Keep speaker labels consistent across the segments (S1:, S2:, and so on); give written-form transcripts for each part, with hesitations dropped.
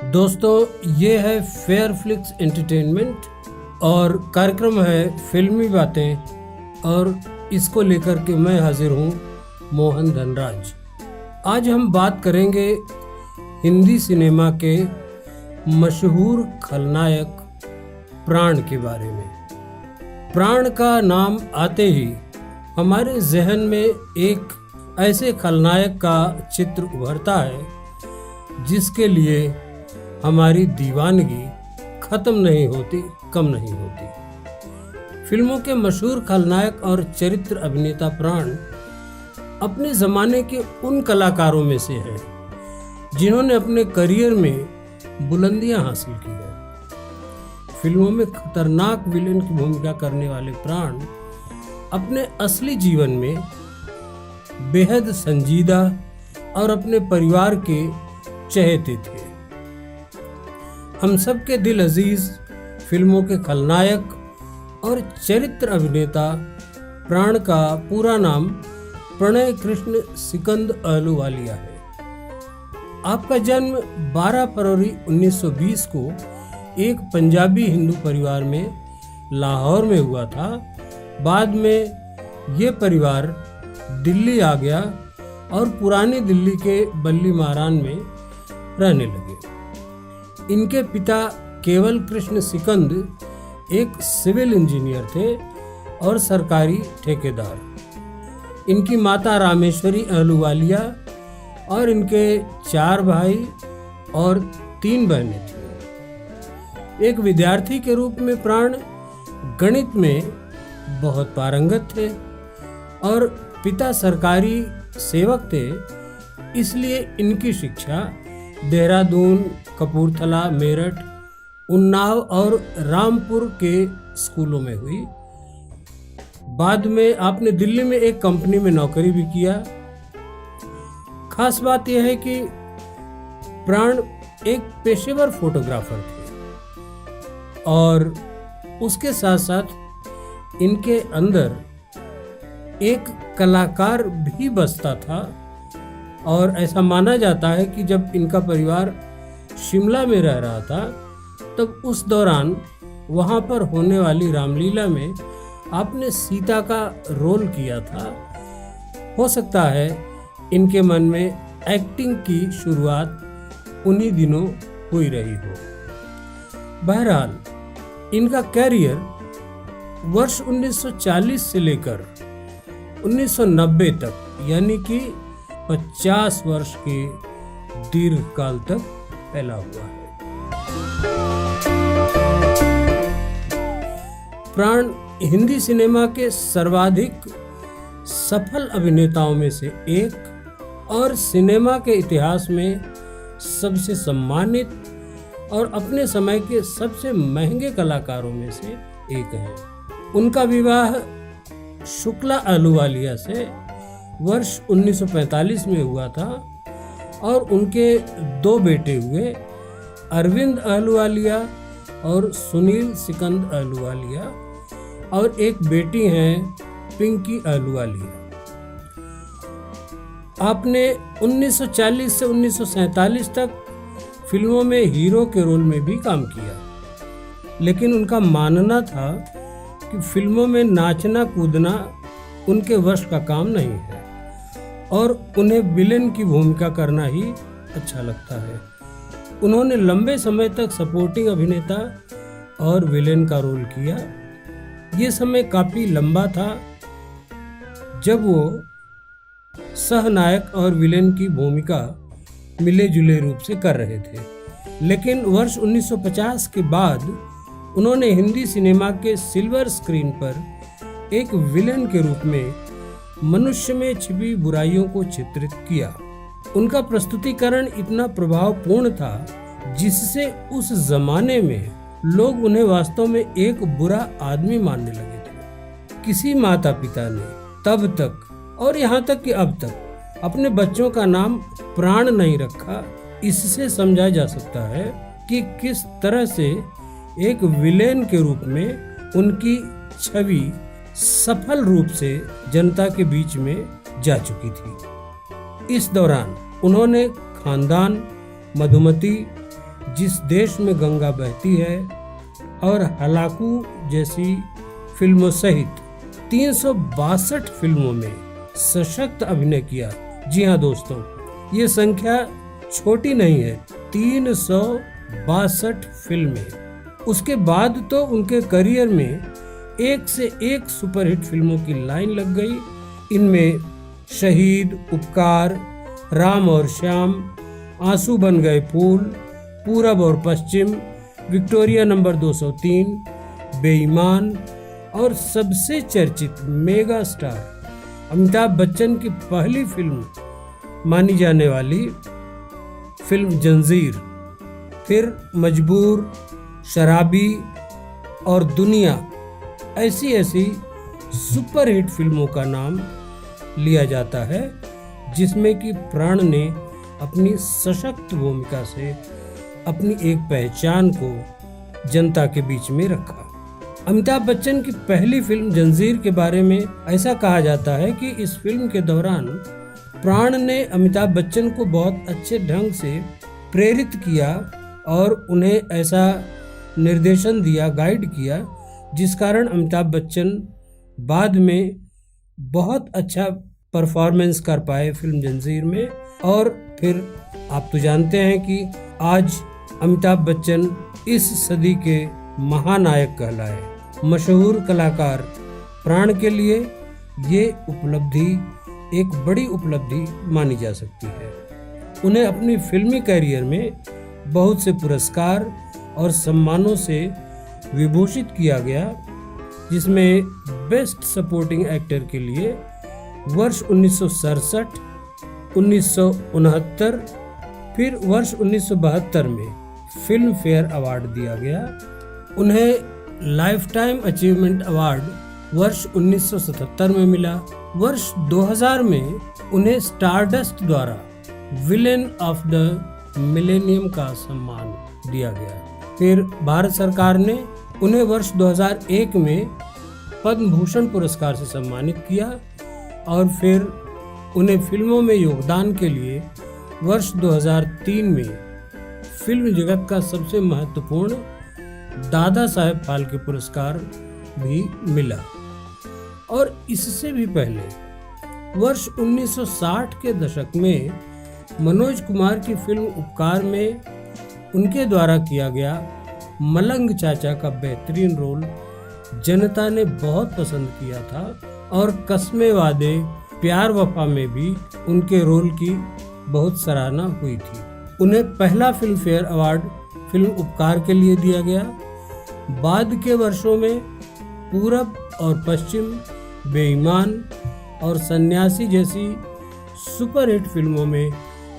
S1: दोस्तों, ये है फेयर फ्लिक्स एंटरटेनमेंट और कार्यक्रम है फिल्मी बातें और इसको लेकर के मैं हाजिर हूँ मोहन धनराज। आज हम बात करेंगे हिंदी सिनेमा के मशहूर खलनायक प्राण के बारे में। प्राण का नाम आते ही हमारे जहन में एक ऐसे खलनायक का चित्र उभरता है जिसके लिए हमारी दीवानगी खत्म नहीं होती, कम नहीं होती। फिल्मों के मशहूर खलनायक और चरित्र अभिनेता प्राण अपने ज़माने के उन कलाकारों में से हैं जिन्होंने अपने करियर में बुलंदियां हासिल की है। फिल्मों में खतरनाक विलेन की भूमिका करने वाले प्राण अपने असली जीवन में बेहद संजीदा और अपने परिवार के चहेते थे। हम सब के दिल अजीज फिल्मों के खलनायक और चरित्र अभिनेता प्राण का पूरा नाम प्रणय कृष्ण सिकंद अहलूवालिया है। आपका जन्म 12 फरवरी 1920 को एक पंजाबी हिंदू परिवार में लाहौर में हुआ था। बाद में ये परिवार दिल्ली आ गया और पुरानी दिल्ली के बल्ली मारान में रहने लगे। इनके पिता केवल कृष्ण सिकंद एक सिविल इंजीनियर थे और सरकारी ठेकेदार। इनकी माता रामेश्वरी अहलूवालिया और इनके 4 भाई और 3 बहनें थीं। एक विद्यार्थी के रूप में प्राण गणित में बहुत पारंगत थे और पिता सरकारी सेवक थे, इसलिए इनकी शिक्षा देहरादून, कपूरथला, मेरठ, उन्नाव और रामपुर के स्कूलों में हुई। बाद में आपने दिल्ली में एक कंपनी में नौकरी भी किया। खास बात यह है कि प्राण एक पेशेवर फोटोग्राफर थे और उसके साथ साथ इनके अंदर एक कलाकार भी बसता था। और ऐसा माना जाता है कि जब इनका परिवार शिमला में रह रहा था तब उस दौरान वहाँ पर होने वाली रामलीला में आपने सीता का रोल किया था। हो सकता है इनके मन में एक्टिंग की शुरुआत उन्हीं दिनों हुई रही हो। बहरहाल इनका कैरियर वर्ष 1940 से लेकर 1990 तक यानी कि 50 वर्ष के दीर्घ काल तक फैला हुआ है। प्राण हिंदी सिनेमा के सर्वाधिक सफल अभिनेताओं में से एक और सिनेमा के इतिहास में सबसे सम्मानित और अपने समय के सबसे महंगे कलाकारों में से एक हैं। उनका विवाह शुक्ला अहलूवालिया से वर्ष 1945 में हुआ था और उनके 2 बेटे हुए, अरविंद अहलूवालिया और सुनील सिकंद अहलूवालिया, और एक बेटी हैं पिंकी अहलूवालिया। आपने 1940 से 1947 तक फिल्मों में हीरो के रोल में भी काम किया, लेकिन उनका मानना था कि फिल्मों में नाचना कूदना उनके वश का काम नहीं है और उन्हें विलेन की भूमिका करना ही अच्छा लगता है। उन्होंने लंबे समय तक सपोर्टिंग अभिनेता और विलेन का रोल किया। ये समय काफ़ी लंबा था जब वो सहनायक और विलेन की भूमिका मिले जुले रूप से कर रहे थे, लेकिन वर्ष 1950 के बाद उन्होंने हिंदी सिनेमा के सिल्वर स्क्रीन पर एक विलेन के रूप में मनुष्य में छिपी बुराइयों को चित्रित किया। उनका प्रस्तुतिकरण इतना प्रभावपूर्ण था जिससे उस जमाने में लोग उन्हें वास्तव में एक बुरा आदमी मानने लगे थे। किसी माता पिता ने तब तक और यहाँ तक कि अब तक अपने बच्चों का नाम प्राण नहीं रखा। इससे समझा जा सकता है कि किस तरह से एक विलेन के रूप में उनकी छवि सफल रूप से जनता के बीच में जा चुकी थी। इस दौरान उन्होंने खानदान, मधुमती, जिस देश में गंगा बहती है और हलाकू जैसी फिल्मों सहित 362 फिल्मों में सशक्त अभिनय किया। जी हाँ दोस्तों, ये संख्या छोटी नहीं है, 362 फिल्में। उसके बाद तो उनके करियर में एक से एक सुपरहिट फिल्मों की लाइन लग गई। इनमें शहीद, उपकार, राम और श्याम, आंसू बन गए फूल, पूरब और पश्चिम, विक्टोरिया नंबर 203, बेईमान और सबसे चर्चित मेगा स्टार अमिताभ बच्चन की पहली फिल्म मानी जाने वाली फिल्म जंजीर, फिर मजबूर, शराबी और दुनिया, ऐसी ऐसी सुपरहिट फिल्मों का नाम लिया जाता है, जिसमें कि प्राण ने अपनी सशक्त भूमिका से अपनी एक पहचान को जनता के बीच में रखा। अमिताभ बच्चन की पहली फिल्म जंजीर के बारे में ऐसा कहा जाता है कि इस फिल्म के दौरान प्राण ने अमिताभ बच्चन को बहुत अच्छे ढंग से प्रेरित किया और उन्हें ऐसा निर्देशन दिया, गाइड किया, जिस कारण अमिताभ बच्चन बाद में बहुत अच्छा परफॉर्मेंस कर पाए फिल्म जंजीर में। और फिर आप तो जानते हैं कि आज अमिताभ बच्चन इस सदी के महानायक कहलाए। मशहूर कलाकार प्राण के लिए ये उपलब्धि एक बड़ी उपलब्धि मानी जा सकती है। उन्हें अपनी फिल्मी करियर में बहुत से पुरस्कार और सम्मानों से विभूषित किया गया, जिसमें बेस्ट सपोर्टिंग एक्टर के लिए वर्ष 1967, 1969, फिर वर्ष 1972 में फिल्म फेयर अवार्ड दिया गया। उन्हें लाइफ टाइम अचीवमेंट अवार्ड वर्ष 1977 में मिला। वर्ष 2000 में उन्हें स्टारडस्ट द्वारा विलेन ऑफ द मिलेनियम का सम्मान दिया गया। फिर भारत सरकार ने उन्हें वर्ष 2001 में पद्म भूषण पुरस्कार से सम्मानित किया और फिर उन्हें फिल्मों में योगदान के लिए वर्ष 2003 में फिल्म जगत का सबसे महत्वपूर्ण दादा साहेब फाल्के पुरस्कार भी मिला। और इससे भी पहले वर्ष 1960 के दशक में मनोज कुमार की फिल्म उपकार में उनके द्वारा किया गया मलंग चाचा का बेहतरीन रोल जनता ने बहुत पसंद किया था और कस्मे वादे प्यार वफा में भी उनके रोल की बहुत सराहना हुई थी। उन्हें पहला फिल्म फेयर अवार्ड फिल्म उपकार के लिए दिया गया। बाद के वर्षों में पूरब और पश्चिम, बेईमान और सन्यासी जैसी सुपरहिट फिल्मों में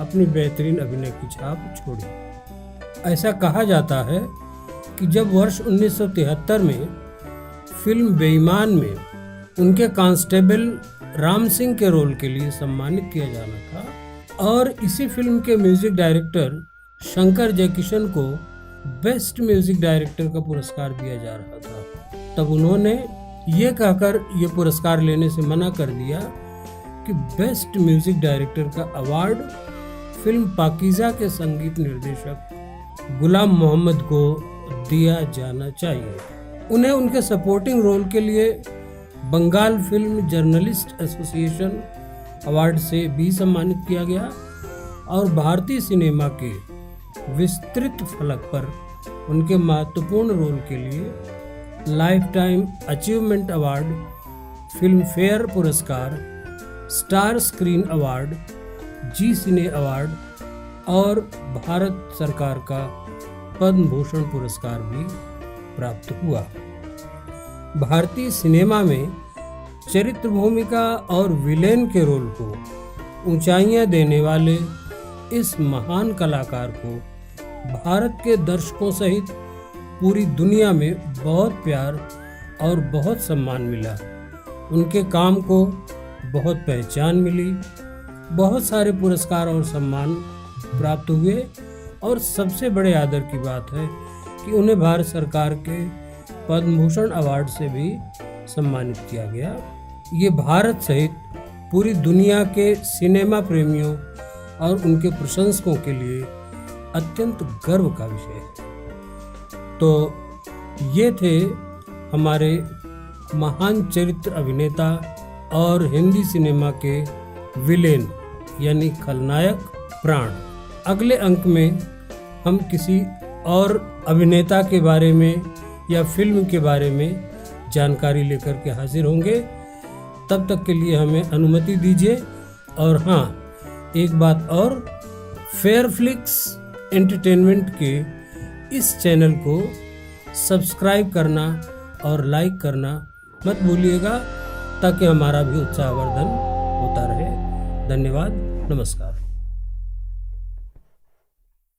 S1: अपनी बेहतरीन अभिनय की छाप छोड़ी। ऐसा कहा जाता है कि जब वर्ष 1973 में फिल्म बेईमान में उनके कांस्टेबल राम सिंह के रोल के लिए सम्मानित किया जाना था और इसी फिल्म के म्यूजिक डायरेक्टर शंकर जयकिशन को बेस्ट म्यूजिक डायरेक्टर का पुरस्कार दिया जा रहा था, तब उन्होंने ये कहकर ये पुरस्कार लेने से मना कर दिया कि बेस्ट म्यूजिक डायरेक्टर का अवार्ड फिल्म पाकीज़ा के संगीत निर्देशक गुलाम मोहम्मद को दिया जाना चाहिए। उन्हें उनके सपोर्टिंग रोल के लिए Bengal film journalist association award से भी सम्मानित किया गया और भारतीय सिनेमा के विस्तृत फलक पर उनके महत्वपूर्ण रोल के लिए life time achievement award, film fair पुरस्कार, स्टार स्क्रीन अवार्ड, जी सिने अवार्ड और भारत सरकार का पद्म भूषण पुरस्कार भी प्राप्त हुआ। भारतीय सिनेमा में चरित्र भूमिका और विलेन के रोल को ऊंचाइयां देने वाले इस महान कलाकार को भारत के दर्शकों सहित पूरी दुनिया में बहुत प्यार और बहुत सम्मान मिला। उनके काम को बहुत पहचान मिली, बहुत सारे पुरस्कार और सम्मान प्राप्त हुए और सबसे बड़े आदर की बात है कि उन्हें भारत सरकार के पद्म भूषण अवार्ड से भी सम्मानित किया गया। ये भारत सहित पूरी दुनिया के सिनेमा प्रेमियों और उनके प्रशंसकों के लिए अत्यंत गर्व का विषय है। तो ये थे हमारे महान चरित्र अभिनेता और हिंदी सिनेमा के विलेन यानी खलनायक प्राण। अगले अंक में हम किसी और अभिनेता के बारे में या फिल्म के बारे में जानकारी लेकर के हाजिर होंगे। तब तक के लिए हमें अनुमति दीजिए। और हाँ, एक बात और, फेयरफ्लिक्स एंटरटेनमेंट के इस चैनल को सब्सक्राइब करना और लाइक करना मत भूलिएगा, ताकि हमारा भी उत्साहवर्धन होता रहे। धन्यवाद, नमस्कार।